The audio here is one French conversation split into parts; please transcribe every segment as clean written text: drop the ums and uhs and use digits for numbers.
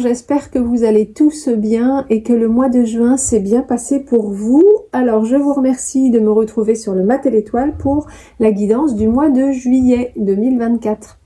j'espère que vous allez tous bien et que le mois de juin s'est bien passé pour vous. Alors, je vous remercie de me retrouver sur le Mat et l'Étoile pour la guidance du mois de juillet 2024.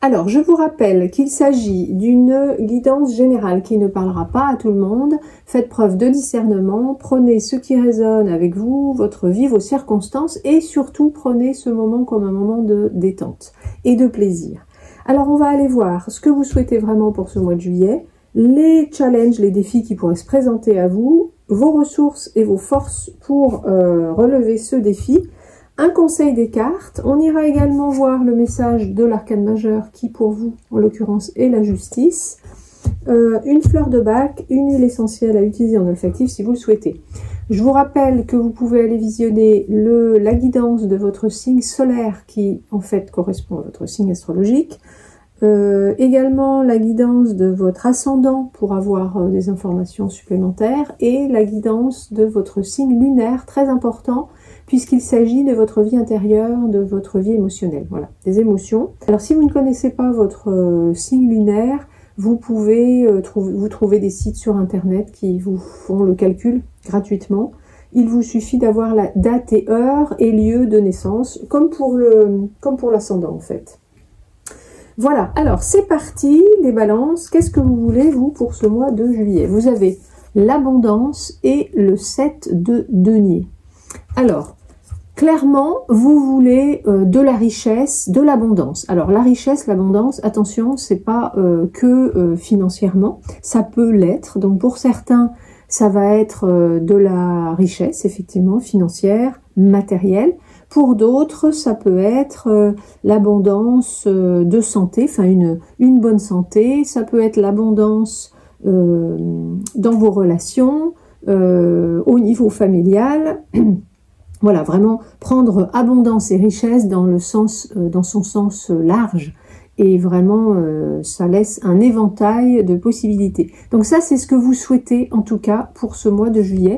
Alors, je vous rappelle qu'il s'agit d'une guidance générale qui ne parlera pas à tout le monde. Faites preuve de discernement, prenez ce qui résonne avec vous, votre vie, vos circonstances et surtout prenez ce moment comme un moment de détente et de plaisir. Alors, on va aller voir ce que vous souhaitez vraiment pour ce mois de juillet, les challenges, les défis qui pourraient se présenter à vous, vos ressources et vos forces pour relever ce défi. Un conseil des cartes, on ira également voir le message de l'arcane majeur qui pour vous, en l'occurrence, est la justice, une fleur de bac, une huile essentielle à utiliser en olfactif si vous le souhaitez. Je vous rappelle que vous pouvez aller visionner la guidance de votre signe solaire qui en fait correspond à votre signe astrologique, également la guidance de votre ascendant pour avoir des informations supplémentaires et la guidance de votre signe lunaire, très important, puisqu'il s'agit de votre vie intérieure, de votre vie émotionnelle, voilà, des émotions. Alors si vous ne connaissez pas votre signe lunaire, vous pouvez trouver des sites sur internet qui vous font le calcul gratuitement. Il vous suffit d'avoir la date et heure et lieu de naissance, comme pour l'ascendant en fait. Voilà, alors c'est parti les balances. Qu'est-ce que vous voulez vous pour ce mois de juillet? Vous avez l'abondance et le 7 de denier. Alors, clairement, vous voulez de la richesse, de l'abondance. Alors, la richesse, l'abondance, attention, c'est pas que financièrement, ça peut l'être. Donc, pour certains, ça va être de la richesse, effectivement, financière, matérielle. Pour d'autres, ça peut être l'abondance de santé, enfin une bonne santé. Ça peut être l'abondance dans vos relations, au niveau familial. Voilà, vraiment prendre abondance et richesse dans son sens large. Et vraiment, ça laisse un éventail de possibilités. Donc ça, c'est ce que vous souhaitez, en tout cas, pour ce mois de juillet.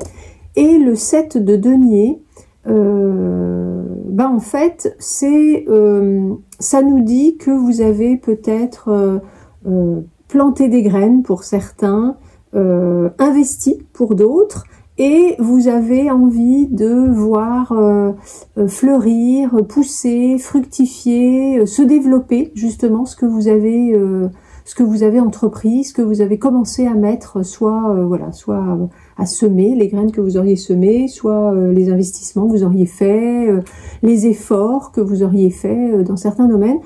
Et le 7 de denier, en fait, ça nous dit que vous avez peut-être planté des graines pour certains, investi pour d'autres, et vous avez envie de voir fleurir, pousser, fructifier, se développer justement ce que vous avez entrepris, ce que vous avez commencé à mettre, soit à semer les graines que vous auriez semées, soit les investissements que vous auriez faits, les efforts que vous auriez faits dans certains domaines.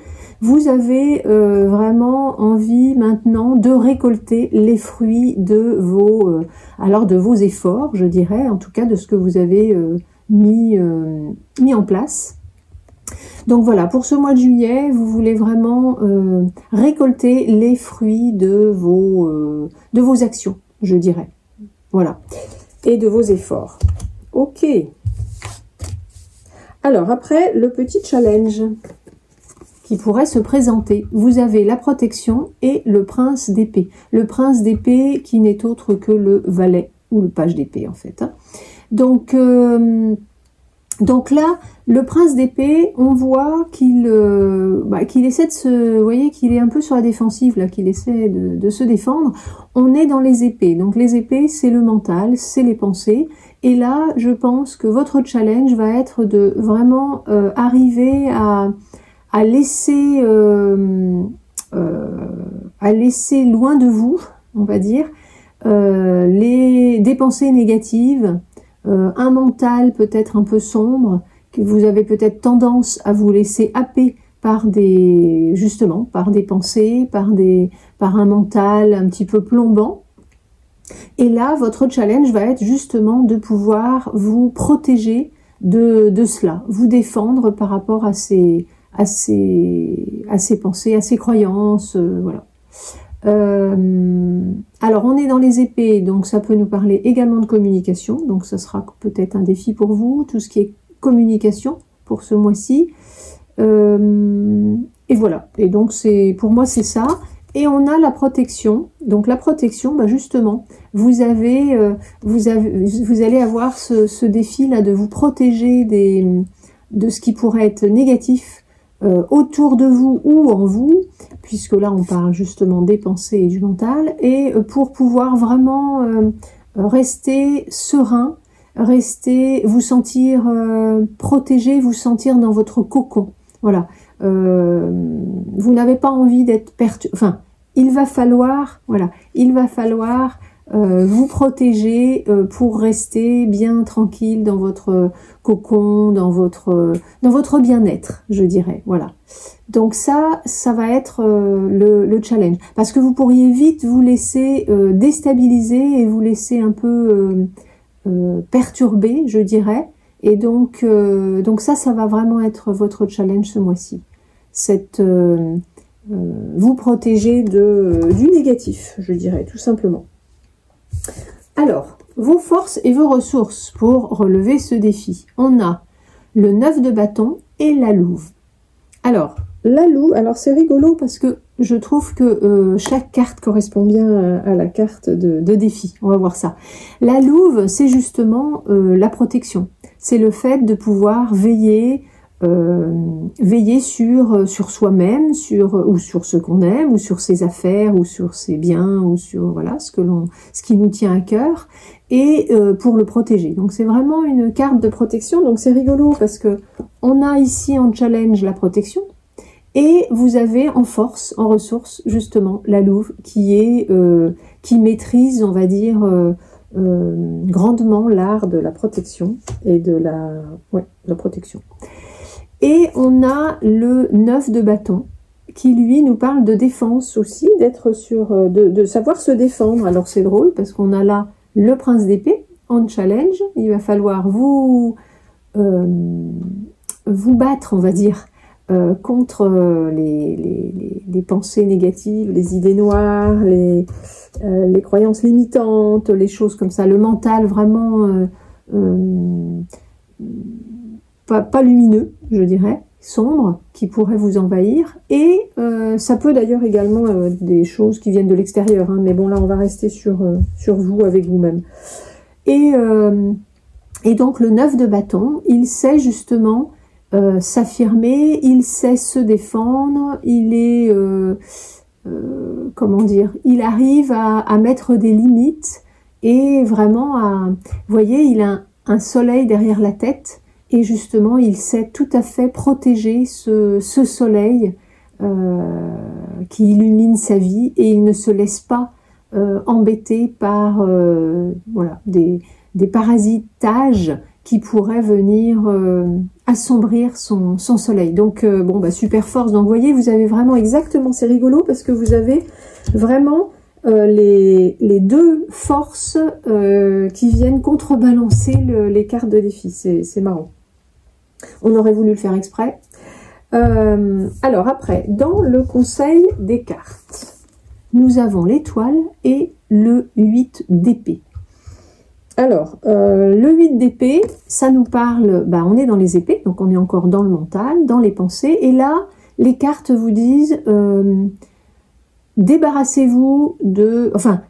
Vous avez vraiment envie maintenant de récolter les fruits de vos efforts, je dirais, en tout cas de ce que vous avez mis en place. Donc voilà, pour ce mois de juillet, vous voulez vraiment récolter les fruits de vos actions, je dirais. Voilà, et de vos efforts. Ok. Alors après, le petit challenge qui pourrait se présenter. Vous avez la protection et le prince d'épée. Le prince d'épée qui n'est autre que le valet ou le page d'épée en fait. Donc là, le prince d'épée, on voit qu'il essaie de vous voyez qu'il est un peu sur la défensive là, qu'il essaie de se défendre. On est dans les épées. Donc les épées, c'est le mental, c'est les pensées. Et là, je pense que votre challenge va être de vraiment arriver à laisser loin de vous, on va dire, des pensées négatives, un mental peut-être un peu sombre, que vous avez peut-être tendance à vous laisser happer par des pensées, par un mental un petit peu plombant. Et là, votre challenge va être justement de pouvoir vous protéger de cela, vous défendre par rapport à ces pensées, à ces croyances, voilà. Alors on est dans les épées, donc ça peut nous parler également de communication, donc ça sera peut-être un défi pour vous, tout ce qui est communication pour ce mois-ci. Et voilà, et donc pour moi c'est ça. Et on a la protection, donc la protection, justement, vous allez avoir ce défi là de vous protéger de ce qui pourrait être négatif autour de vous ou en vous, puisque là on parle justement des pensées et du mental, et pour pouvoir vraiment rester serein, vous sentir protégé, vous sentir dans votre cocon. Voilà. Vous n'avez pas envie d'être perturbé. Enfin, il va falloir vous protéger pour rester bien tranquille dans votre cocon, dans votre bien-être, je dirais. Voilà. Donc ça va être le challenge, parce que vous pourriez vite vous laisser déstabiliser et vous laisser un peu perturber, je dirais. Et donc ça va vraiment être votre challenge ce mois-ci. Vous protéger du négatif, je dirais, tout simplement. Alors, vos forces et vos ressources pour relever ce défi. On a le 9 de bâton et la louve. Alors, la louve, alors c'est rigolo parce que je trouve que chaque carte correspond bien à la carte de défi. On va voir ça. La louve, c'est justement la protection. C'est le fait de pouvoir veiller sur soi-même, ou sur ce qu'on aime, ou sur ses affaires, ou sur ses biens, ou sur voilà ce qui nous tient à cœur, et pour le protéger. Donc c'est vraiment une carte de protection. Donc c'est rigolo parce que on a ici en challenge la protection, et vous avez en force, en ressources, justement la louve qui maîtrise, on va dire, grandement l'art de la protection et de la protection. Et on a le 9 de bâton qui lui nous parle de défense aussi, d'être de savoir se défendre. Alors c'est drôle parce qu'on a là le prince d'épée en challenge. Il va falloir vous battre, on va dire, contre les pensées négatives, les idées noires, les croyances limitantes, les choses comme ça, le mental vraiment pas lumineux, je dirais, sombre, qui pourrait vous envahir. Et ça peut d'ailleurs également des choses qui viennent de l'extérieur, hein, mais bon, là on va rester sur vous, avec vous-même. Et donc le 9 de bâton, il sait justement s'affirmer, il sait se défendre, il est comment dire, il arrive à mettre des limites et vraiment vous voyez, il a un soleil derrière la tête. Et justement, il sait tout à fait protéger ce soleil qui illumine sa vie, et il ne se laisse pas embêter par voilà, des parasitages qui pourraient venir assombrir son soleil. Donc, bon, bah, super force. Donc, vous voyez, vous avez vraiment exactement, c'est rigolo parce que vous avez vraiment les deux forces qui viennent contrebalancer les cartes de défi. C'est marrant. On aurait voulu le faire exprès. Alors après, dans le conseil des cartes, nous avons l'étoile et le 8 d'épée. Alors, le 8 d'épée, ça nous parle, bah, on est dans les épées, donc on est encore dans le mental, dans les pensées, et là, les cartes vous disent... débarrassez-vous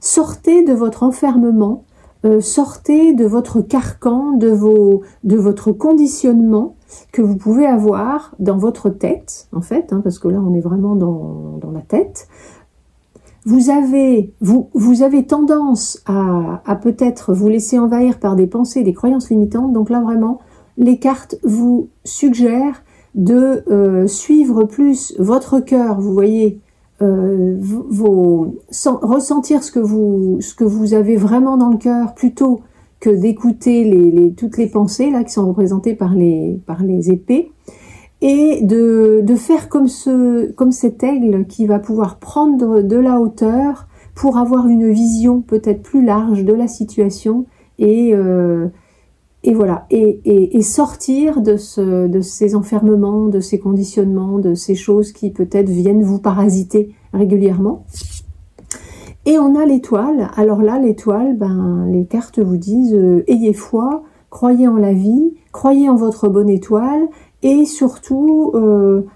sortez de votre enfermement, sortez de votre carcan, de votre conditionnement que vous pouvez avoir dans votre tête, en fait, hein, parce que là on est vraiment dans la tête. Vous avez tendance à peut-être vous laisser envahir par des pensées, des croyances limitantes. Donc là vraiment, les cartes vous suggèrent de suivre plus votre cœur, vous voyez, ressentir ce que vous avez vraiment dans le cœur, plutôt que d'écouter toutes les pensées là qui sont représentées par les épées, et de faire comme cet aigle qui va pouvoir prendre de la hauteur pour avoir une vision peut-être plus large de la situation, et voilà, et sortir de ces enfermements, de ces conditionnements, de ces choses qui peut-être viennent vous parasiter régulièrement. Et on a l'étoile. Alors là, l'étoile, les cartes vous disent ayez foi, croyez en la vie, croyez en votre bonne étoile, et surtout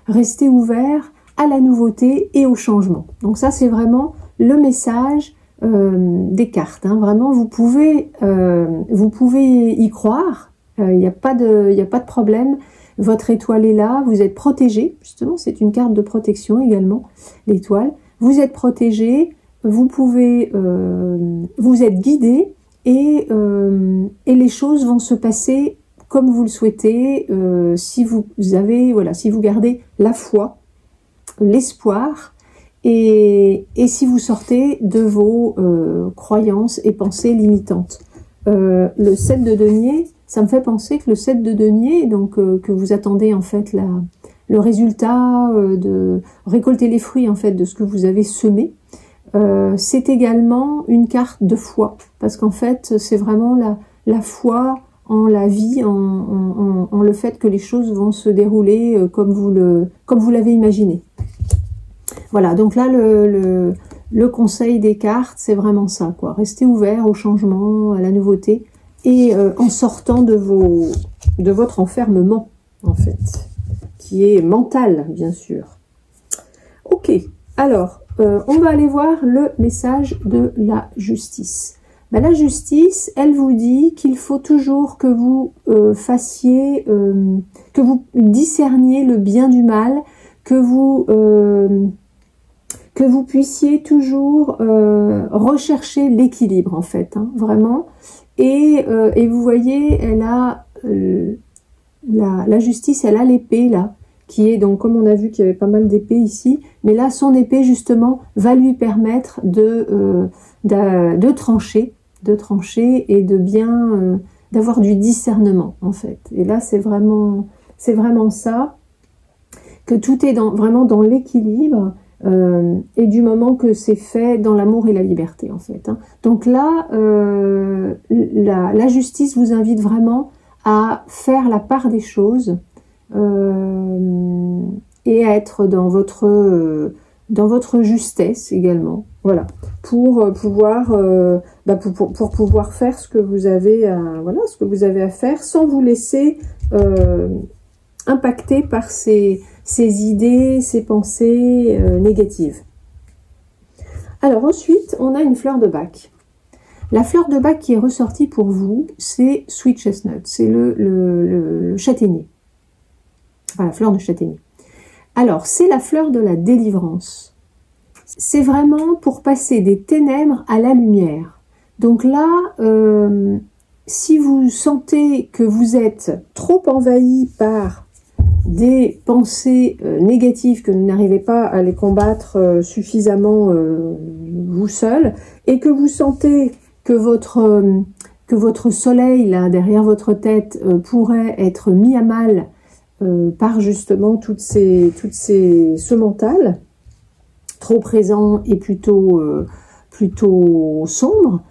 restez ouvert à la nouveauté et au changement. Donc ça, c'est vraiment le message des cartes, hein. Vraiment, vous pouvez y croire, il n'y a pas de problème. votre étoile est là, vous êtes protégé, justement, c'est une carte de protection également, l'étoile. Vous êtes protégé, vous pouvez, vous êtes guidé et les choses vont se passer comme vous le souhaitez, si vous avez, voilà, si vous gardez la foi, l'espoir, et si vous sortez de vos croyances et pensées limitantes. Le 7 de denier, ça me fait penser que le 7 de denier, donc que vous attendez en fait le résultat de récolter les fruits en fait de ce que vous avez semé, c'est également une carte de foi, parce qu'en fait c'est vraiment la foi en la vie, en le fait que les choses vont se dérouler comme vous l'avez imaginé. Voilà, donc là le conseil des cartes, c'est vraiment ça, quoi. Restez ouvert au changement, à la nouveauté, et en sortant de votre enfermement, en fait, qui est mental, bien sûr. Ok, alors, on va aller voir le message de la justice. Ben, la justice, elle vous dit qu'il faut toujours que vous fassiez, que vous discerniez le bien du mal, que vous puissiez toujours rechercher l'équilibre, en fait, hein, vraiment. Et vous voyez, elle a la justice, elle a l'épée là, qui est donc, comme on a vu qu'il y avait pas mal d'épées ici, mais là son épée justement va lui permettre de trancher et de bien d'avoir du discernement en fait. Et là c'est vraiment ça, que tout est vraiment dans l'équilibre. Et du moment que c'est fait dans l'amour et la liberté en fait, hein. Donc là la justice vous invite vraiment à faire la part des choses et à être dans votre justesse également, voilà, pour pouvoir pour pouvoir faire ce que vous avez à faire sans vous laisser impacter par ces idées, ces pensées négatives. Alors ensuite, on a une fleur de Bach. La fleur de Bach qui est ressortie pour vous, c'est Sweet Chestnut, c'est le châtaignier. Enfin, la fleur de châtaignier. Alors, c'est la fleur de la délivrance. C'est vraiment pour passer des ténèbres à la lumière. Donc là, si vous sentez que vous êtes trop envahi par des pensées négatives, que vous n'arrivez pas à les combattre suffisamment vous seul, et que vous sentez que votre soleil là derrière votre tête pourrait être mis à mal par justement ce mental trop présent et plutôt sombre,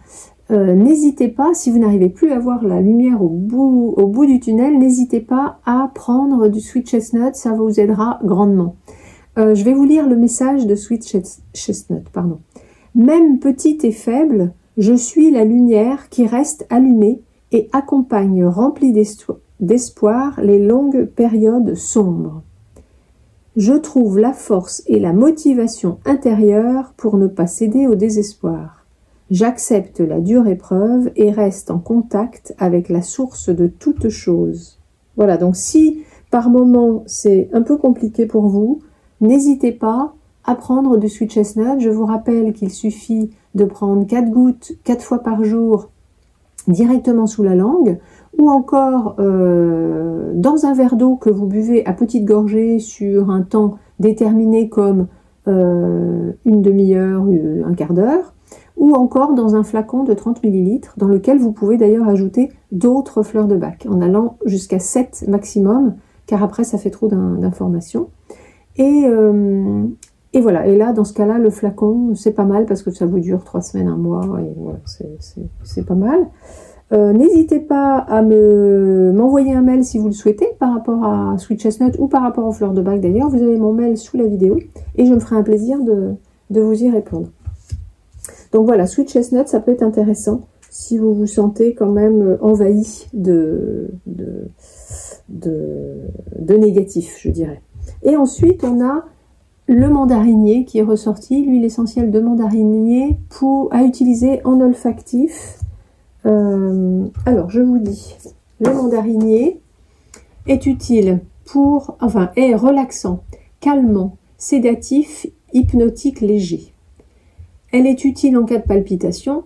n'hésitez pas, si vous n'arrivez plus à voir la lumière au bout du tunnel, n'hésitez pas à prendre du Sweet Chestnut, ça vous aidera grandement. Je vais vous lire le message de Sweet Chestnut, pardon. Même petite et faible, je suis la lumière qui reste allumée et accompagne remplie d'espoir les longues périodes sombres. Je trouve la force et la motivation intérieure pour ne pas céder au désespoir. J'accepte la dure épreuve et reste en contact avec la source de toute chose. Voilà, donc si par moment c'est un peu compliqué pour vous, n'hésitez pas à prendre du Sweet Chestnut. Je vous rappelle qu'il suffit de prendre 4 gouttes 4 fois par jour directement sous la langue, ou encore dans un verre d'eau que vous buvez à petite gorgée sur un temps déterminé comme une demi-heure, un quart d'heure, ou encore dans un flacon de 30 ml dans lequel vous pouvez d'ailleurs ajouter d'autres fleurs de Bach, en allant jusqu'à 7 maximum, car après ça fait trop d'informations. Et voilà, et là dans ce cas-là, le flacon, c'est pas mal parce que ça vous dure 3 semaines, 1 mois, et voilà, c'est pas mal. N'hésitez pas à m'envoyer un mail si vous le souhaitez par rapport à Sweet Chestnut ou par rapport aux fleurs de Bach d'ailleurs. Vous avez mon mail sous la vidéo et je me ferai un plaisir de vous y répondre. Donc voilà, Sweet Chestnut, ça peut être intéressant si vous vous sentez quand même envahi de négatif, je dirais. Et ensuite, on a le mandarinier qui est ressorti, l'huile essentielle de mandarinier à utiliser en olfactif. Alors, je vous dis, le mandarinier est utile est relaxant, calmant, sédatif, hypnotique léger. Elle est utile en cas de palpitation,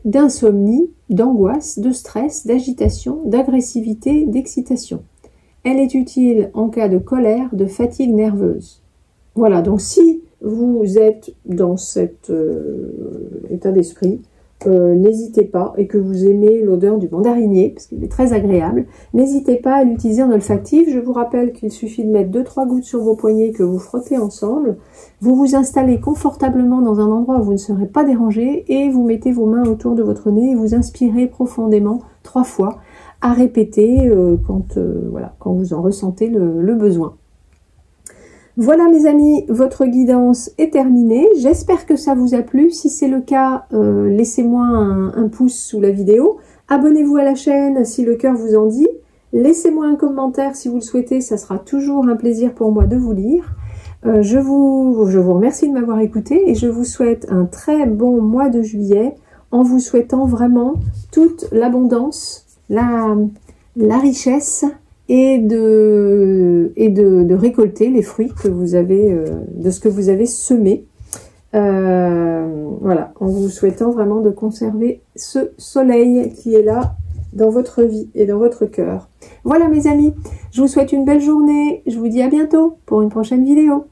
d'insomnie, d'angoisse, de stress, d'agitation, d'agressivité, d'excitation. Elle est utile en cas de colère, de fatigue nerveuse. Voilà, donc si vous êtes dans cet état d'esprit, n'hésitez pas, et que vous aimez l'odeur du mandarinier, parce qu'il est très agréable, n'hésitez pas à l'utiliser en olfactif. Je vous rappelle qu'il suffit de mettre 2-3 gouttes sur vos poignets que vous frottez ensemble. Vous vous installez confortablement dans un endroit où vous ne serez pas dérangé et vous mettez vos mains autour de votre nez et vous inspirez profondément 3 fois, à répéter quand vous en ressentez le besoin. Voilà mes amis, votre guidance est terminée. J'espère que ça vous a plu. Si c'est le cas, laissez-moi un pouce sous la vidéo. Abonnez-vous à la chaîne si le cœur vous en dit. Laissez-moi un commentaire si vous le souhaitez. Ça sera toujours un plaisir pour moi de vous lire. Je vous remercie de m'avoir écouté et je vous souhaite un très bon mois de juillet en vous souhaitant vraiment toute l'abondance, la richesse et de récolter les fruits que vous avez, de ce que vous avez semé. Voilà, en vous souhaitant vraiment de conserver ce soleil qui est là dans votre vie et dans votre cœur. Voilà mes amis, je vous souhaite une belle journée. Je vous dis à bientôt pour une prochaine vidéo.